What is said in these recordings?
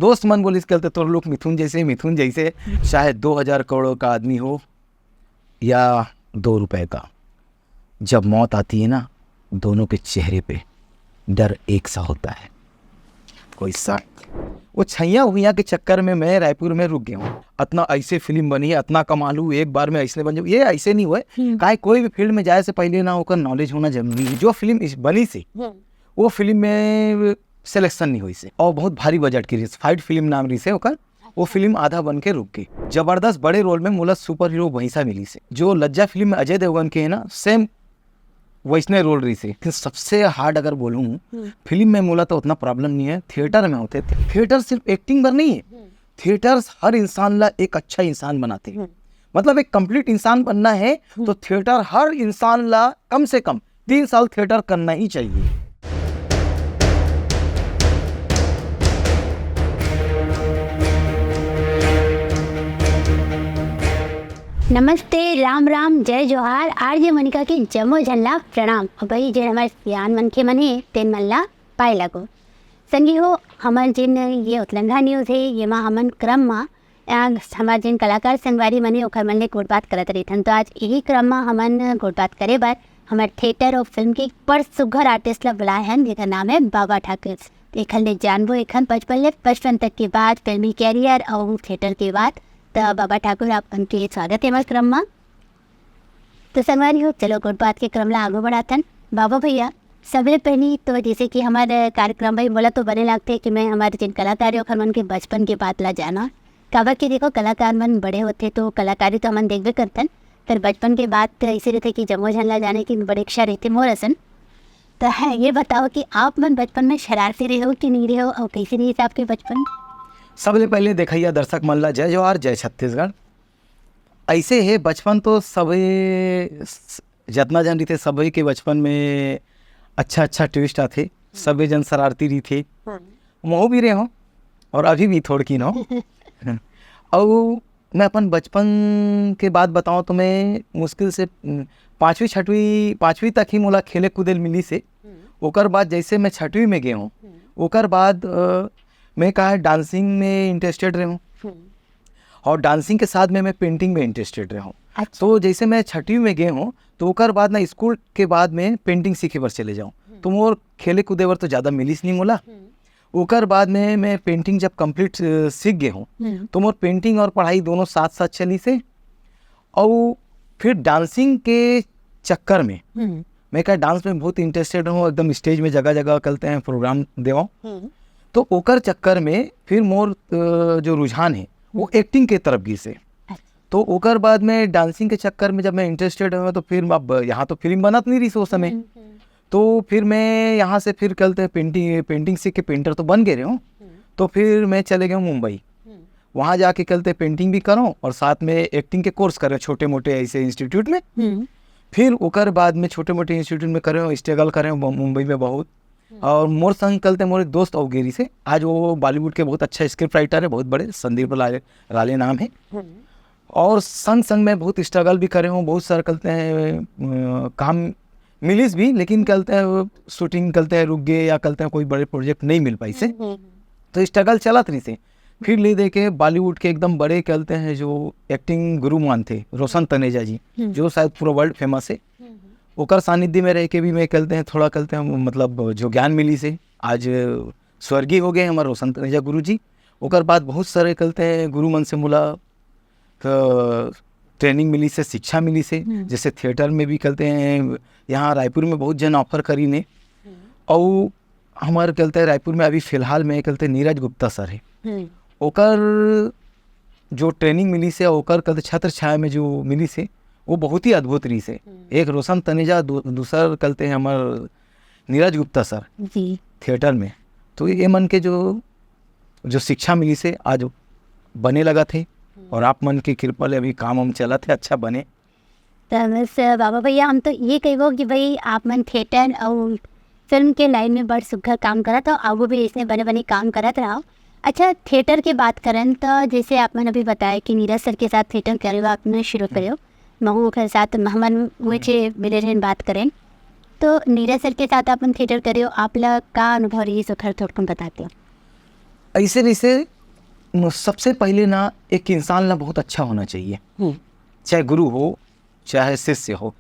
दोस्त मन बोलिस कहते तो लोग मिथुन जैसे चाहे 2000 करोड़ का आदमी हो या 2 रुपए का, जब मौत आती है ना, दोनों के चेहरे पे डर एक सा होता है। कोई सा वो छैया हुइया के चक्कर में मैं रायपुर में रुक गया हूँ। इतना ऐसे फिल्म बनी है, इतना कमा लूँ, एक बार में ऐसे बन जाऊँ, ये ऐसे नहीं हुए। काहे कोई भी फील्ड में जाए से पहले ना होकर नॉलेज होना जरूरी है। जो फिल्म बनी से वो फिल्म में सिलेक्शन नहीं हुई से, और बहुत भारी बजट की रही, फाइट फिल्म नाम रही से होकर, वो फिल्म आधा बन के रुक गई। जबरदस्त बड़े रोल में मुला सुपर हीरो वहीं सा मिली से, जो लज्जा फिल्म में अजय देवगन के है ना, सेम वैसने रोल रही से। सबसे हार्ड अगर बोलूँ फिल्म में मुला तो उतना प्रॉब्लम नहीं है, थिएटर में होते। थिएटर सिर्फ एक्टिंग पर नहीं है, थिएटर हर इंसान ला एक अच्छा इंसान बनाते हैं। मतलब एक कंप्लीट इंसान बनना है तो थिएटर हर इंसान ला कम से कम 3 साल थिएटर करना ही चाहिए। नमस्ते, राम राम, जय जोहार। आरजे मनिका के जमो झल्ला प्रणाम। और भाई जे हमारे सियान मन के मने तेन मल्ला पाए लगो संगी हो। हमन जिन ये उतलंघा न्यूज़ है ये माँ हमन क्रम माँ हमारे जिन कलाकार संगवारी मने ओखर मन ले गोट बात करत रही। तो आज यही क्रम में हमन गोट बात करे बार हमारे थिएटर और फिल्म के पर सुघर आर्टिस्ट ला बुलाए हैं, जिसका नाम है बाबा ठाकुर। एखन ले जानबो एखन बचपन तक के बाद फिल्मी कैरियर और थिएटर के बाद। तो बाबा ठाकुर आप उनके स्वागत है हमारे क्रम में। तो संगवारी हो, चलो गुड बात के क्रम ला आगे बढ़ातन। बाबा भैया सबसे पहली तो जैसे कि हमारे कार्यक्रम भाई बोला तो बने लगते कि मैं हमारे जिन कलाकार हो मन के बचपन के बात ला जाना काबर कि देखो कलाकार मन बड़े होते तो कलाकारी तो हमन देखबे करतन, फिर बचपन के बाद तो ऐसे रहते कि जमो झल्ला जाने की बड़ी इच्छा रहती मोर असन। तो है ये बताओ कि आप मन बचपन में शरारती रहे हो कि नहीं रहे हो, और कैसे रही आपके बचपन? सबसे पहले देखिए दर्शक मल्ला जय जोहार, जय छत्तीसगढ़। ऐसे है बचपन तो सभी जितना जन रही थे, सभी के बचपन में अच्छा अच्छा ट्विस्ट आते, सभी जन शरारती रही थे। मैं भी रहे हूँ और अभी भी थोड़ी की न हो। और मैं अपन बचपन के बात बताऊँ तो मैं मुश्किल से 5वीं तक ही मोला खेले कूदे मिली से। ओकर बाद जैसे मैं 6वीं में गया हूँ, ओकर बाद मैं कहा डांसिंग में इंटरेस्टेड रहा हूँ, और डांसिंग के साथ में मैं पेंटिंग में इंटरेस्टेड रहा हूँ। अच्छा। तो जैसे मैं 6वीं में गए हूँ तो ओकर बाद ना स्कूल के बाद में पेंटिंग सीखे बर चले जाऊँ, तो मोर खेले कूदे बर तो ज़्यादा मिलीस नहीं मोला। ओकर बाद में मैं पेंटिंग जब कंप्लीट सीख गए हूँ तो मोर पेंटिंग और पढ़ाई दोनों साथ साथ चली से। और फिर डांसिंग के चक्कर में मैं क्या डांस में बहुत इंटरेस्टेड हूँ, एकदम स्टेज में जगह जगह करते हैं प्रोग्राम देवा। तो ओकर चक्कर में फिर मोर जो रुझान है वो एक्टिंग के तरफ गी से। तो ओकर बाद में डांसिंग के चक्कर में जब मैं इंटरेस्टेड हुआ तो फिर अब यहाँ तो फिल्म बनत नहीं रही उस समय, तो फिर मैं यहाँ से फिर कलते पेंटिंग सीख के पेंटर तो बन गए रहे हूँ। तो फिर मैं चले गया मुंबई, वहाँ जाके कलते पेंटिंग भी करूँ और साथ में एक्टिंग के कोर्स करें छोटे मोटे ऐसे इंस्टीट्यूट में। फिर ओकर बाद में छोटे मोटे इंस्टीट्यूट में करें, स्ट्रगल करें मुंबई में बहुत। और मोर संग कलते मोर एक दोस्त अवगेरी से, आज वो बॉलीवुड के बहुत अच्छा स्क्रिप्ट राइटर है, बहुत बड़े, संदीप राले नाम है। और संग संग में बहुत स्ट्रगल भी करे हूँ, बहुत सारे कलते हैं काम मिलीस भी, लेकिन कलते हैं शूटिंग कलते हैं रुक गए या कलते हैं कोई बड़े प्रोजेक्ट नहीं मिल पाई से। तो स्ट्रगल चला रही से। फिर ले दे के बॉलीवुड के एकदम बड़े कहते हैं जो एक्टिंग गुरु मान थे रोशन तनेजा जी, जो शायद पूरा वर्ल्ड फेमस है, ओकर सानिध्य में रह के भी मैं कहते हैं थोड़ा कहते हैं मतलब जो ज्ञान मिली से। आज स्वर्गीय हो गए हमारे रोशन तनेजा गुरु जी। ओकर बाद बहुत सारे कहते हैं गुरु मन से मुला ट्रेनिंग मिली से, शिक्षा मिली से। जैसे थिएटर में भी कहते हैं यहाँ रायपुर में बहुत जन ऑफर करी ने। और हमारे कहते हैं रायपुर में अभी फिलहाल में कहते हैं नीरज गुप्ता सर है, ओकर जो ट्रेनिंग मिली से, ओकर कहते छत्र छाया में जो मिली से वो बहुत ही अद्भुत रही से। एक रोशन तनेजा, दूसरा कहते हैं हमारे नीरज गुप्ता सर जी थिएटर में। तो ये मन के जो शिक्षा मिली से आज बने लगा थे, और आप मन की कृपा ले अभी काम हम चला थे अच्छा बने। तो बस बाबा भैया हम तो ये कहो कि भाई आप मन थिएटर और फिल्म के लाइन में बड़ सुघर काम करत हो, आगू भी इसमें बने बने काम करत रहो। अच्छा, थिएटर की बात करें तो जैसे आप मैंने अभी बताया कि नीरज सर के साथ थिएटर करे आपने शुरू करो, महू के साथ हमन मुझे मिले रहन बात करें तो नीरज सर के साथ अपन थिएटर करे, आप लोग का अनुभव रही सो खर थोड़ा बताते हो? ऐसे जैसे सबसे पहले ना एक इंसान ना बहुत अच्छा होना चाहिए, चाहे गुरु हो चाहे शिष्य हो।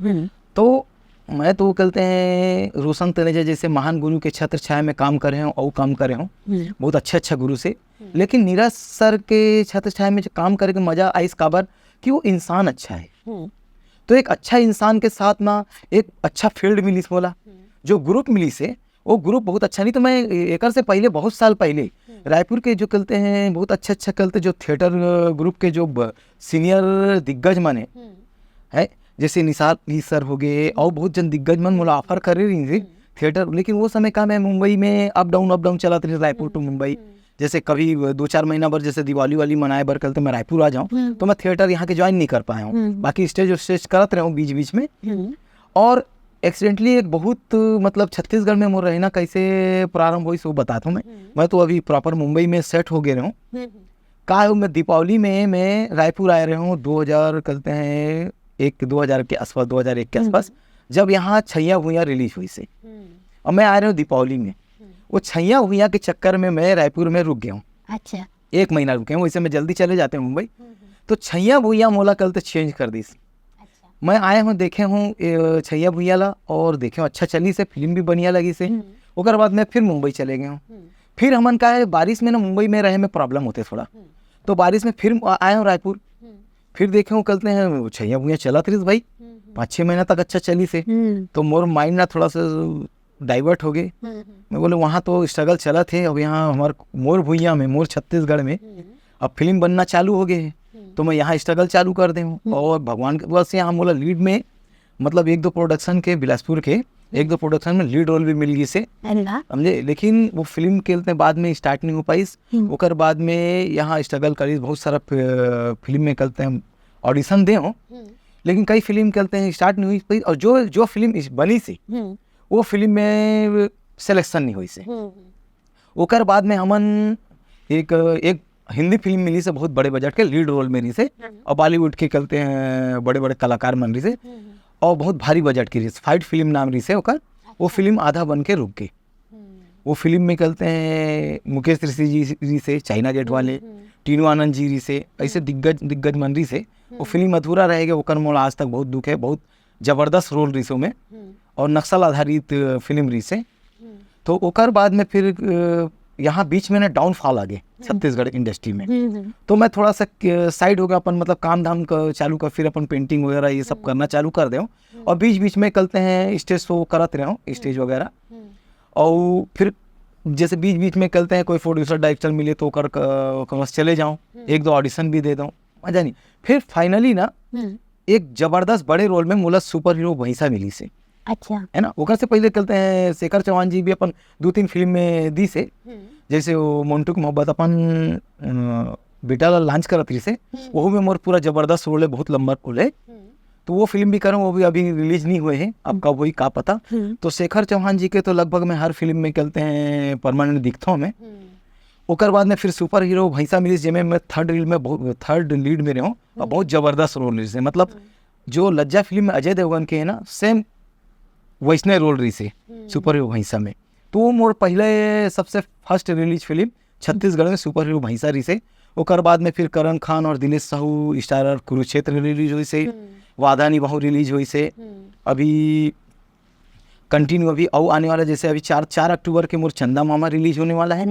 तो मैं तो कहते हैं रोशन तनेजा जैसे महान गुरु के छत्र छाया में काम करे हूँ और काम करे हूँ बहुत अच्छा गुरु से, लेकिन नीरज सर के छत्र छाया में जो काम करके मजा आई इस काबर कि वो इंसान अच्छा है। तो एक अच्छा इंसान के साथ ना एक अच्छा फील्ड मिली बोला, जो ग्रुप मिली से वो ग्रुप बहुत अच्छा। नहीं तो मैं एक से पहले बहुत साल पहले रायपुर के जो कहते हैं बहुत अच्छा कहते जो थिएटर ग्रुप के जो सीनियर दिग्गज माने है जैसे निसार सर हो गए और बहुत जन दिग्गज मन मोला ऑफर करे रही थी थिएटर, लेकिन वो समय का मैं मुंबई में अप डाउन चलाते थे रायपुर टू मुंबई। जैसे कभी 2-4 महीना भर जैसे दिवाली वाली मनाए बर कल तो मैं रायपुर आ जाऊँ तो मैं थिएटर यहाँ के ज्वाइन नहीं कर पाया हूँ, बाकी स्टेज करते रहा हूँ बीच में। और एक्सीडेंटली एक बहुत मतलब छत्तीसगढ़ में मोर रहना कैसे प्रारंभ हुई सो बताता हूँ मैं तो अभी प्रॉपर मुंबई में सेट हो गए रहा हूँ। का मैं दीपावली में मैं रायपुर आए रहा हूँ 2000 कहते हैं 2001 के आसपास जब यहाँ छैया भुइयाँ रिलीज हुई से, और मैं आ रहा हूँ दीपावली में। वो छैया भुइयाँ के चक्कर में मैं रायपुर में रुक गया हूँ। अच्छा 1 महीना रुके हूँ, वैसे मैं जल्दी चले जाते हैं मुंबई। तो छैया भुइयाँ मोला कल तो चेंज कर दी। मैं आया हूँ देखे हूँ छैया भुइयाँ ला और देखे हूँ अच्छा चली से, फिल्म भी बढ़िया लगी से। उसके बाद मैं फिर मुंबई चले गया हूँ। फिर हमन का है बारिश में ना मुंबई में रहे में प्रॉब्लम होते थोड़ा, तो बारिश में फिर आया हूँ रायपुर। फिर देखे हूँ कहते हैं छैया भुइयाँ चला थी भाई 5-6 महीना तक अच्छा चली से। तो मोर माइंड ना थोड़ा सा डाइवर्ट हो गए। मैं बोले वहाँ तो स्ट्रगल चला थे, अब यहाँ हमारे मोर भुइयाँ में मोर छत्तीसगढ़ में अब फिल्म बनना चालू हो गए, तो मैं यहाँ स्ट्रगल चालू कर दे हूँ। और भगवान के वजह से यहाँ मोला लीड में मतलब 1-2 प्रोडक्शन के बिलासपुर के 1-2 प्रोडक्शन में लीड रोल भी मिल गई से समझे, लेकिन वो फिल्म के बाद में स्टार्ट नहीं हो पाई। ओकर बाद में यहाँ स्ट्रगल करी, बहुत सारा फिल्म में कहते हैं ऑडिशन दे हो, लेकिन कई फिल्म कहते हैं स्टार्ट नहीं हुई। और जो फिल्म बनी सी वो फिल्म में सिलेक्शन नहीं हुई से। ओकर बाद में हमन एक हिंदी फिल्म मिली से बहुत बड़े बजट के लीड रोल में रही से, और बॉलीवुड के कहते हैं बड़े बड़े कलाकार मन रही से, और बहुत भारी बजट की रही से। फाइट फिल्म नाम रही से ओकर। वो फिल्म आधा बन के रुक गई। वो फिल्म में कहते हैं मुकेश ऋषि जी से, चाइना गेट वाले, टीनू आनंद जी से, ऐसे दिग्गज मन रही से। वो फिल्म अधूरा रहेगा, ओकर मोला आज तक बहुत दुख है। बहुत जबरदस्त रोल रही से में, और नक्सल आधारित फिल्म रही से। तो ओकर बाद में फिर यहाँ बीच में ना डाउनफॉल आ गए छत्तीसगढ़ इंडस्ट्री में। तो मैं थोड़ा सा साइड हो गया, अपन मतलब काम धाम का चालू कर, फिर अपन पेंटिंग वगैरह ये सब करना चालू कर दे। और बीच में कहते हैं स्टेज शो करते रहे हूँ, स्टेज वगैरह। और फिर जैसे बीच में कहते हैं कोई प्रोड्यूसर डायरेक्टर मिले तो कर चले जाऊँ, 1-2 ऑडिशन भी दे दूँ, मजा नहीं। फिर फाइनली ना एक जबरदस्त बड़े रोल में मोला सुपर हीरो भैंसा मिली से। अच्छा है ना। ओकर से पहले कहते हैं शेखर चौहान जी भी अपन 2-3 फिल्म में दी से, जैसे वो मोन्टू की मोहब्बत अपन बेटा ला लॉन्च करत रही से, वो में मोर पूरा जबरदस्त रोल है, बहुत लंबा रोल है। तो वो फिल्म भी करूँ, वो भी अभी रिलीज नहीं हुए हैं, अब कब हुई का पता। तो शेखर चौहान जी के तो लगभग मैं हर फिल्म में कहते हैं परमानेंट दिखता हूँ मैं। ओकर बाद में फिर सुपर हीरो भैंसा मिली जिसमें मैं थर्ड लीड में रहा हूँ, और बहुत जबरदस्त रोल रही से। मतलब जो लज्जा फिल्म में अजय देवगन के है ना, सेम वैसने रोल रही से सुपर हीरो भैंसा में। तो वो मोर पहले सबसे फर्स्ट रिलीज फिल्म छत्तीसगढ़ में सुपर हीरो भैंसा रही से। ओकर बाद में फिर करण खान और दिनेश साहू स्टारर कुरुक्षेत्र रिलीज हुई से, वादा निभाऊ रिलीज हुई से। अभी कंटिन्यू अभी और आने वाला, जैसे अभी 4 अक्टूबर के मोर चंदा मामा रिलीज होने वाला है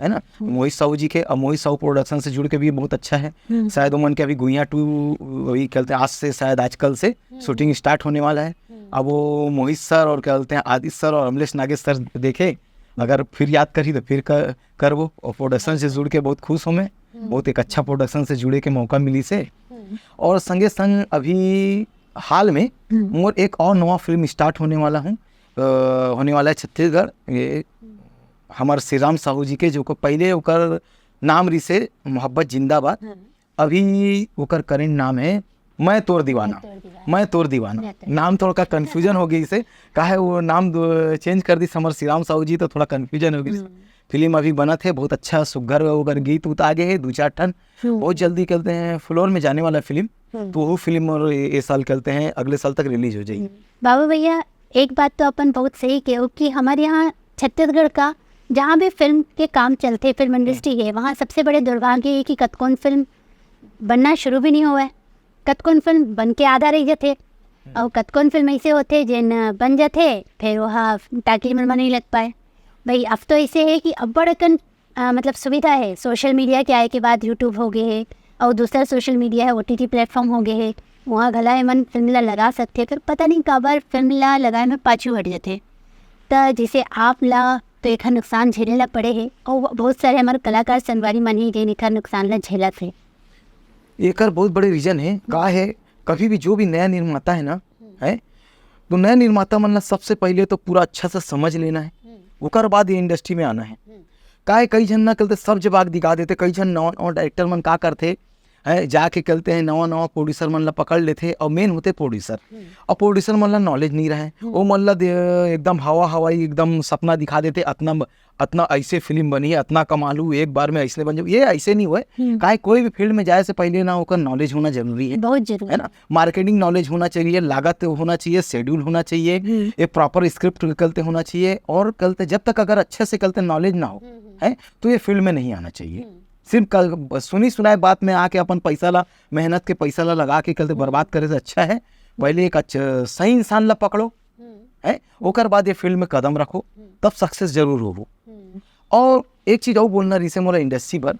ना। मोहित साहू जी के, और मोहित साहू प्रोडक्शन से जुड़ के भी बहुत अच्छा है। शायद उमन के अभी गुइया 2 वही कहते हैं आज से, शायद आजकल से शूटिंग स्टार्ट होने वाला है। अब वो मोहित सर और क्या बोलते हैं आदित्य सर और अमलेश नागेश सर देखे, अगर फिर याद करी तो फिर कर वो। और प्रोडक्शन से जुड़ के बहुत खुश हूँ मैं, बहुत एक अच्छा प्रोडक्शन से जुड़े के मौका मिली से। और संगे संग अभी हाल में मोर एक और नवा फिल्म स्टार्ट होने वाला है छत्तीसगढ़। ये हमारे श्री राम साहू जी के, जो को पहले ओकर नाम रही से मोहब्बत जिंदाबाद, अभी ओकर करेंट नाम है मैं तोर दीवाना। नाम थोड़ा कंफ्यूजन हो गई से, काहे वो नाम चेंज कर दी हमारे श्री राम साहू जी, तो थोड़ा कंफ्यूजन हो गई। फिल्म अभी बना थे, बहुत अच्छा सुघर वगैरह गीत उत आगे है, 2-4 टन, बहुत जल्दी कहते हैं फ्लोर में जाने वाला फिल्म। तो वो फिल्म और ये साल कहते हैं अगले साल तक रिलीज हो जाएगी। बाबू भैया, एक बात तो अपन बहुत सही कहो कि हमारे यहाँ छत्तीसगढ़ का जहाँ भी फिल्म के काम चलते, फिल्म इंडस्ट्री के, वहाँ सबसे बड़े दुर्भाग्य है कि कतकोन फिल्म बनना शुरू भी नहीं हुआ है, कतकोन फिल्म बन के आधा रह जाते, और कतकोन फिल्म ऐसे होते जिन बन जाते फिर वहाँ टाकी में नहीं लग पाए। भाई अब तो ऐसे है कि अब बड़कन मतलब सुविधा है, सोशल मीडिया के आए के बाद यूट्यूब हो गए है, और दूसरा सोशल मीडिया है, OTT प्लेटफॉर्म हो गए है, वहाँ गला है मन फिल्म ला लगा सकते, फिर पता नहीं कब बार फिल्म ला लगाए में पाछू हट जाते, तो जैसे आप ला तो एक नुकसान झेले ला पड़े है, और बहुत सारे हमारे कलाकार संगवारी मन ही जिन एक नुकसान ला झेला थे। एक बहुत बड़े रीजन है का है, कभी भी जो भी नया निर्माता है ना है, तो नया निर्माता मतलब सबसे पहले तो पूरा अच्छा से समझ लेना है, उकर बाद ये इंडस्ट्री में आना है। का है कई जन ना कलते सब जवाब दिखा देते, कई जन नवा नवा डायरेक्टर मन का करते है, जाके कलते हैं नवा नवा प्रोड्यूसर मन ला पकड़ लेते, और मेन होते प्रोड्यूसर, और प्रोड्यूसर मन ला नॉलेज नहीं रहे, वो मन ला एकदम हवा हवाई एकदम सपना दिखा देते, अतना ऐसे फिल्म बनी है, अतना कमालू एक बार में ऐसे बन जाओ, ये ऐसे नहीं हुए। काहे कोई भी फील्ड में जाए से पहले ना होकर नॉलेज होना जरूरी है, बहुत जरूरी है ना, मार्केटिंग नॉलेज होना चाहिए, लागत होना चाहिए, शेड्यूल होना चाहिए, एक प्रॉपर स्क्रिप्ट कलते होना चाहिए, और कलते जब तक अगर अच्छे से कलते नॉलेज ना हो है तो ये फील्ड में नहीं आना चाहिए। सिर्फ सुनी सुनाए बात में आके अपन पैसा ला, मेहनत के पैसा ला लगा के कलते बर्बाद करे से अच्छा है पहले एक अच्छा सही इंसान ला पकड़ो है, ओकर बाद ये फील्ड में कदम रखो, तब सक्सेस जरूर हो। और एक चीज़ और बोलना रिसे मोला इंडस्ट्री पर,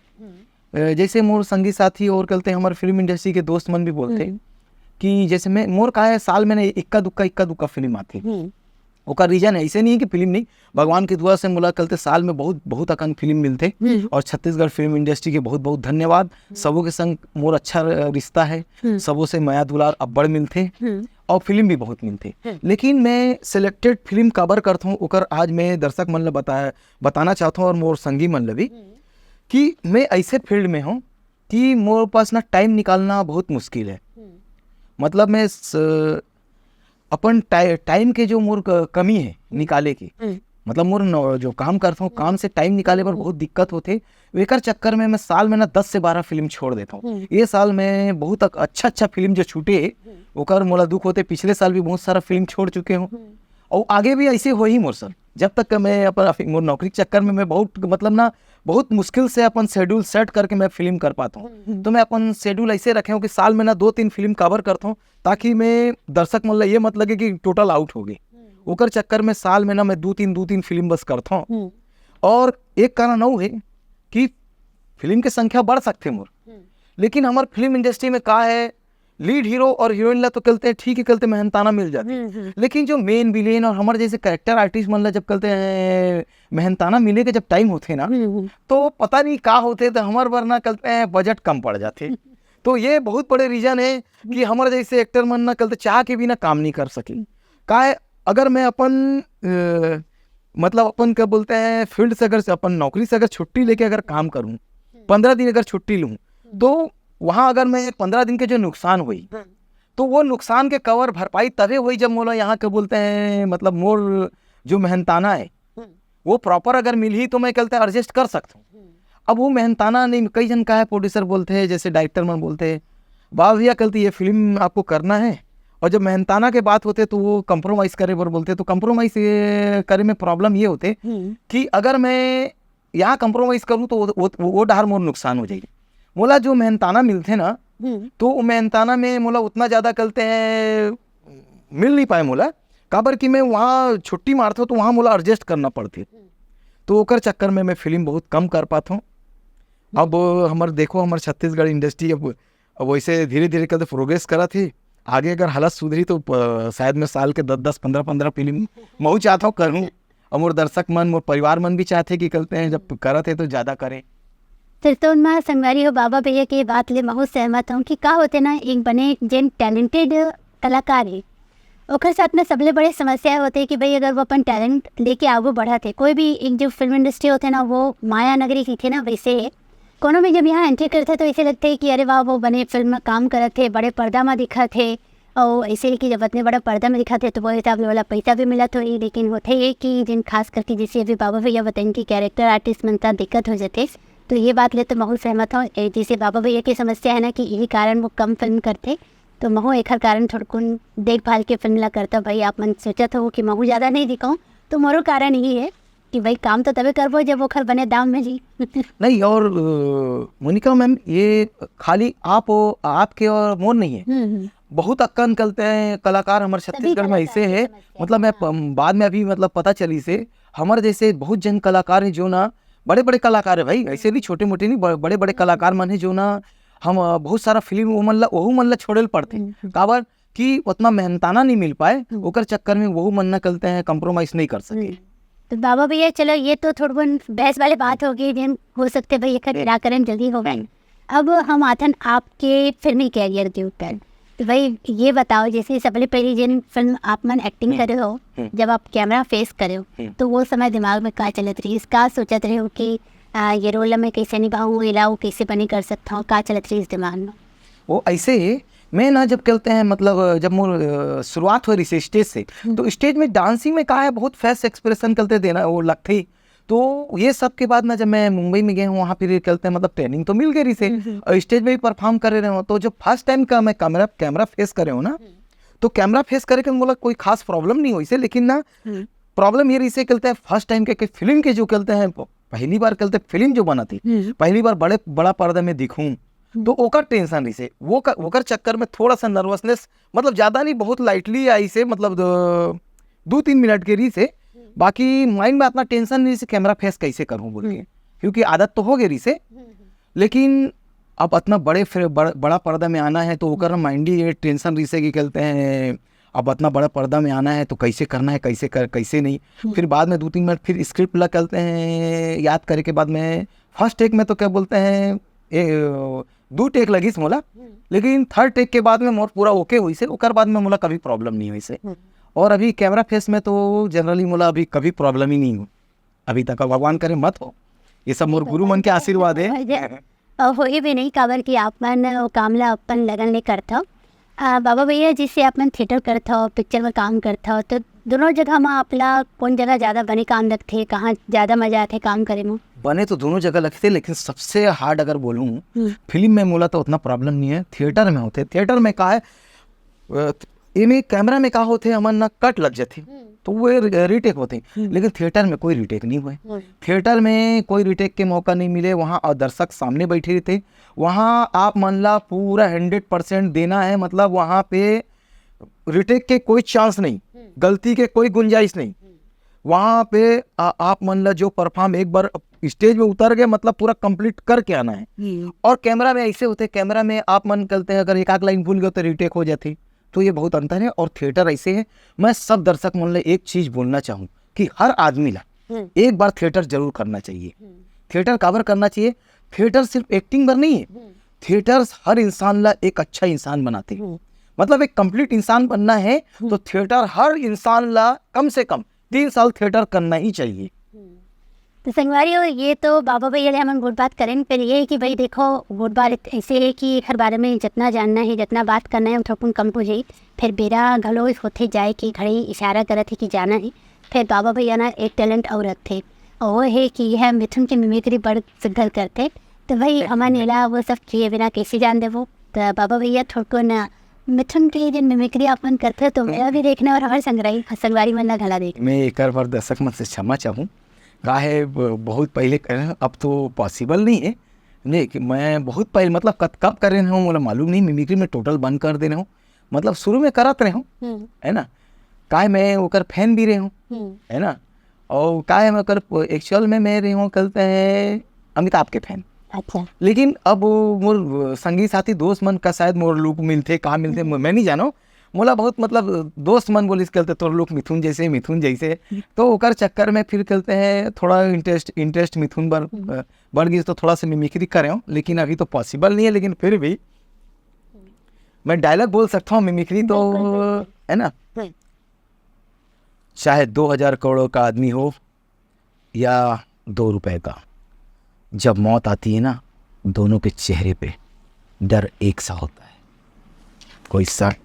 जैसे मोर संगी साथी और कलते हमारे फिल्म इंडस्ट्री के दोस्त मन भी बोलते कि जैसे मैं मोर का है साल में इक्का दुक्का फिल्म आती, ओका रीजन ऐसे नहीं है कि फिल्म नहीं, भगवान की दुआ से मुला कलते साल में बहुत अकन फिल्म मिलते, और छत्तीसगढ़ फिल्म इंडस्ट्री के बहुत बहुत धन्यवाद, सबों के संग मोर अच्छा रिश्ता है, सबों से माया दुलार अब्बड़ मिलते, और फिल्म भी बहुत मिलते। लेकिन मैं सिलेक्टेड फिल्म कवर करता हूँ, ओकर आज मैं दर्शक मन ला बताना चाहता हूँ, और मोर संगी मन ला भी, कि मैं ऐसे फील्ड में हूँ कि मोर पास ना टाइम निकालना बहुत मुश्किल है। मतलब मैं अपन टाइम के जो मोर कमी है निकाले की, मतलब मोर जो काम करता हूँ काम से टाइम निकाले पर बहुत दिक्कत होते, एकर चक्कर में मैं साल में ना 10 से 12 फिल्म छोड़ देता हूँ। ये साल में बहुत अच्छा फिल्म जो छूटे ओकर मोला दुख होते, पिछले साल भी बहुत सारा फिल्म छोड़ चुके हूँ, और आगे भी ऐसे हो ही मोर सर, जब तक मैं अपन मोर नौकरी के चक्कर में मैं बहुत मतलब ना बहुत मुश्किल से अपन शेड्यूल सेट करके मैं फिल्म कर पाता हूँ। तो मैं अपन शेड्यूल ऐसे रखे हूँ कि साल में ना 2-3 फिल्म कवर करता हूँ, ताकि मैं दर्शक मतलब ये मत लगे कि टोटल आउट हो गई, ओकर चक्कर में साल में ना मैं 2-3 फिल्म बस करता हूँ। और एक कारण वो है कि फिल्म की संख्या बढ़ सकते मोर, लेकिन हमारे फिल्म इंडस्ट्री में का है, लीड हीरो और हीरोइन ला तो कलते हैं ठीक है, कलते मेहनताना मिल जाती है, लेकिन जो मेन विलेन और हमारे जैसे कैरेक्टर आर्टिस्ट मन ला जब कलते हैं मेहनताना मिले के जब टाइम होते ना, तो पता नहीं का होते, तो हमारे वरना कलते हैं बजट कम पड़ जाते। तो ये बहुत बड़े रीजन है कि हमारे जैसे एक्टर मन ना कलते चाह के भी ना काम नहीं कर सके। का है अगर मैं अपन मतलब अपन क्या बोलते हैं फील्ड से अगर अपन नौकरी से अगर छुट्टी लेके अगर काम करूँ, 15 दिन अगर छुट्टी लूँ, तो वहाँ अगर मैं 15 दिन के जो नुकसान हुई, तो वो नुकसान के कवर भरपाई तभी हुई जब मोला यहाँ के बोलते हैं मतलब मोर जो मेहनताना है वो प्रॉपर अगर मिल ही तो मैं कहते हैं एडजस्ट कर सकता हूँ। अब वो मेहनताना नहीं, कई जन का है प्रोड्यूसर बोलते हैं, जैसे डायरेक्टर मन बोलते हैं वाह भैया कलती ये फिल्म आपको करना है, और जब मेहनताना के बात होते तो वो कंप्रोमाइज़ करे पर बोलते, तो कंप्रोमाइज़ करे में प्रॉब्लम ये होते कि अगर मैं यहाँ कंप्रोमाइज़ करूँ तो वो डार मोर नुकसान हो जाएगी। मोला जो मेहनताना मिलते ना, तो मेहनताना में मोला उतना ज़्यादा कलते हैं मिल नहीं पाए मोला, काबर कि मैं वहाँ छुट्टी मारता हूँ तो वहाँ मोला एडजस्ट करना पड़ती, तो ओकर चक्कर में मैं फिल्म बहुत कम कर पाता हूँ। अब हमारे देखो हमारे छत्तीसगढ़ इंडस्ट्री अब वैसे धीरे धीरे करते प्रोग्रेस करा थी, आगे अगर हालत सुधरी तो शायद मैं साल के 10-10 15-15 फिल्म मैं चाहता हूँ करूँ, और मोर दर्शक मन मोर परिवार मन भी चाहते कि करते हैं जब करते तो ज़्यादा करें। फिर तो मैं संगवारी हो बाबा भैया के बात ले बहुत सहमत हूँ कि का होते ना एक बने जिन टैलेंटेड कलाकार है ओकर साथ में सबले बड़े समस्या होते हैं कि भाई अगर वो अपन टैलेंट लेके आगे बढ़ाते, कोई भी एक जो फिल्म इंडस्ट्री होते ना वो माया नगरी की थे ना, वैसे कोनो भी जब यहाँ एंट्री करते तो ऐसे लगते है कि अरे वाह वो बने फिल्म में काम करते थे, बड़े पर्दा में दिखा थे, और ऐसे कि जब इतने बड़ा पर्दा में दिखाते तो वो हिसाब वाला पैसा भी मिला तो लेकिन होते ये कि जिन खास करके जैसे अभी बाबा भैया बताएं कि कैरेक्टर आर्टिस्ट बनता दिक्कत हो जाते, तो ये बात ले तो महू सहमत हूँ। जैसे बाबा भैया की समस्या है ना कि यही कारण वो कम फिल्म करते, तो महू एक कारण थोड़कुन देखभाल के फिल्म ला करता, भाई आप मन सोचा था कि महू ज़्यादा नहीं दिखाऊँ, तो मोरो कारण यही है कि भाई काम तो तभी करबो जब ओखर बने दाम मिली। नहीं, और मोनिका मैम, ये खाली आपके और मोर नहीं है, बहुत अक्कन निकलते हैं कलाकार हमारे छत्तीसगढ़ में ऐसे है। मतलब मैं बाद में अभी मतलब पता चली से हमारे जैसे बहुत जन कलाकार हैं जो ना बड़े बड़े कलाकार है भाई, ऐसे नहीं छोटे मोटे नहीं, बड़े बड़े कलाकार मन है जो ना हम बहुत सारा फिल्म वहू मन ला छोड़े पड़ते काबर कि उतना मेहनताना नहीं मिल पाए, ओकर चक्कर में वहू मन न करते हैं, कंप्रोमाइज नहीं कर सके। तो बाबा भैया चलो ये तो थोड़ी बहुत बहस वाली बात होगी, जिन हो सकते भाई एक निराकरण जल्दी हो गए। अब हम आथन आपके फिल्मी कैरियर के ऊपर, तो भाई ये बताओ जैसे सबसे पहली जिन फिल्म आप मन एक्टिंग करे हो, जब आप कैमरा फेस करे हो तो वो समय दिमाग में क्या चलत रही, इसका सोचत रहे हो कि ये रोल में कैसे निभाऊँ, इलाऊ कैसे बनी कर सकता हूँ, क्या चलत रही इस दिमाग में? वो ऐसे ही मैं ना जब कहते हैं मतलब जब मोर शुरुआत हो रही से स्टेज से, तो स्टेज में डांसिंग में कहा है बहुत फेस एक्सप्रेशन करते देना वो लगते ही। तो ये सब के बाद ना जब मैं मुंबई में गया हूँ वहाँ फिर कहते हैं मतलब ट्रेनिंग तो मिल गई से, और स्टेज में भी परफॉर्म कर रहे हो। तो जब फर्स्ट टाइम का मैं कैमरा फेस करे हूँ ना, तो कैमरा फेस करे के बोला कोई खास प्रॉब्लम नहीं हुई से, लेकिन ना प्रॉब्लम ये रही से कहते हैं फर्स्ट टाइम के फिल्म के जो कहते हैं पहली बार कहते फिल्म जो बना थी, पहली बार बड़ा पर्दा में दिखूं, तो ओकर टेंशन रही से ओकर चक्कर में थोड़ा सा नर्वसनेस, मतलब ज्यादा नहीं बहुत लाइटली आई से, मतलब 2-3 मिनट के रही से, बाकी माइंड में इतना टेंशन नहीं से कैमरा फेस कैसे करूं बोल के, क्योंकि आदत तो हो गई रही से। लेकिन अब इतना बड़ा पर्दा में आना है तो ओकर माइंड ही ये टेंशन रही से कि कहते हैं अब इतना बड़ा पर्दा में आना है तो कैसे करना है, कैसे नहीं। फिर बाद में 2-3 मिनट फिर स्क्रिप्ट ला करते हैं याद करे के बाद में फर्स्ट टेक में तो क्या बोलते हैं 2 टेक लगी मोला, लेकिन 3rd टेक के बाद में मोर पूरा ओके हुई से, ओकर बाद में मोला कभी प्रॉब्लम नहीं हुई से। और अभी कैमरा फेस में तो जनरली मोला अभी कभी प्रॉब्लम ही नहीं हो अभी तक, भगवान करे मत हो, ये सब मोर गुरु मन के आशीर्वाद है। हो ही भी नहीं काबर कि आप मन कामला अपन लगन ले करता हो। बाबा भैया जिससे आप मन थिएटर करता हो, पिक्चर में काम करता हो, तो दोनों जगह में आपला कौन जगह ज़्यादा बने काम लगते, कहाँ ज़्यादा मजा आते काम करे में? बने तो दोनों जगह लगते, लेकिन सबसे हार्ड अगर बोलूँ फिल्म में मोला तो उतना प्रॉब्लम नहीं है, थिएटर में होते। थिएटर में का है इमें कैमरा में का होते हमन ना कट लग जाते तो वो रीटेक होते, लेकिन थिएटर में कोई रीटेक नहीं हुए। थिएटर में कोई रीटेक के मौका नहीं मिले, वहाँ और दर्शक सामने बैठे रहते, वहाँ आप मन ला पूरा 100% देना है, मतलब वहाँ पे रीटेक के कोई चांस नहीं, गलती के कोई गुंजाइश नहीं। वहाँ पे आप मन ला जो परफॉर्म एक बार स्टेज में उतर गए मतलब पूरा कंप्लीट करके आना है। और कैमरा में ऐसे होते, कैमरा में आप मन करते हैं अगर एक आध लाइन भूल गए तो रीटेक हो जाती, तो ये बहुत अंतर है। और थिएटर ऐसे है, मैं सब दर्शक मन ला एक चीज बोलना चाहूँ कि हर आदमी ला एक बार थिएटर जरूर करना चाहिए। थिएटर काबर करना चाहिए, थिएटर सिर्फ एक्टिंग पर नहीं है, थिएटर हर इंसान ला एक अच्छा इंसान बनाते हैं। मतलब एक कंप्लीट इंसान बनना है तो थिएटर हर इंसान ला कम से कम 3 साल थिएटर करना ही चाहिए। तो संगवारी हो, ये तो बाबा भैया हम गुड बात करें, फिर ये है कि भाई देखो गुड बात ऐसे है कि हर बारे में जितना जानना है, जितना बात करना है थोड़ा कम हो जाए, फिर बेरा घलो होते जाए कि घड़ी इशारा करे थे कि जाना है। फिर बाबा भैया ना एक टैलेंट और थे, और वो है कि यह मिथुन की मिमिक्री बड़ सिद्धल करते, तो भाई हमारे नीला वो सब किए बिना कैसे जान दे वो। तो बाबा भैया थोड़ा ना मिथुन की जो मिमिक्री अपन करते तो मेरा भी देखना और हमारे संगवारी मन घला देख। मैं एक बार दर्शक मन से क्षमा चाहूँ, काहे बहुत पहले करें, अब तो पॉसिबल नहीं है। नहीं कि मैं बहुत पहले मतलब कब कर रहे हूँ मुझे मालूम नहीं, मिमिक्री में टोटल बंद कर दे रहे हूँ, मतलब शुरू में करत रहे हूँ है ना, काहे मैं ओकर फैन भी रहे हूँ है ना, और काहे मैं ओकर एक्चुअल में मैं रहे हूँ कहते हैं अमिताभ के फैन। अच्छा। लेकिन अब मोर संगी साथी दोस्त मन का शायद मोर लूप मिलते कहाँ मिलते मैं नहीं जानो, मोला बहुत मतलब दोस्त मन बोलिस कहते तोर लोग मिथुन जैसे तो ओकर चक्कर में फिर कहते हैं थोड़ा इंटरेस्ट मिथुन बढ़ गई, तो थोड़ा सा मिमिक्री करे हूँ, लेकिन अभी तो पॉसिबल नहीं है। लेकिन फिर भी मैं डायलॉग बोल सकता हूँ, मिमिक्री तो है ना, चाहे 2000 करोड़ का आदमी हो या 2 रुपए का, जब मौत आती है ना दोनों के चेहरे पे डर एक सा होता है, कोई शक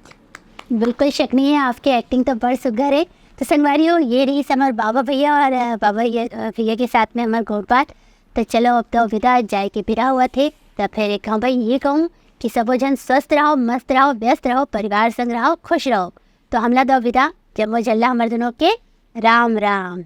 बिल्कुल शक नहीं है, आपकी एक्टिंग तो बड़ सुघर है। तो संगवारी हो, ये रही हमारे बाबा भैया और बाबा भैया के साथ में हमारे गोट बात। तो चलो अब तो विदा जाए के फिरा हुआ थे, तो फिर एक भाई ये कहूँ कि सबो जन स्वस्थ रहो, मस्त रहो, व्यस्त रहो, परिवार संग रहो, खुश रहो। तो हमला दो विदा, जब वो जल्ला हमारे दोनों के राम राम।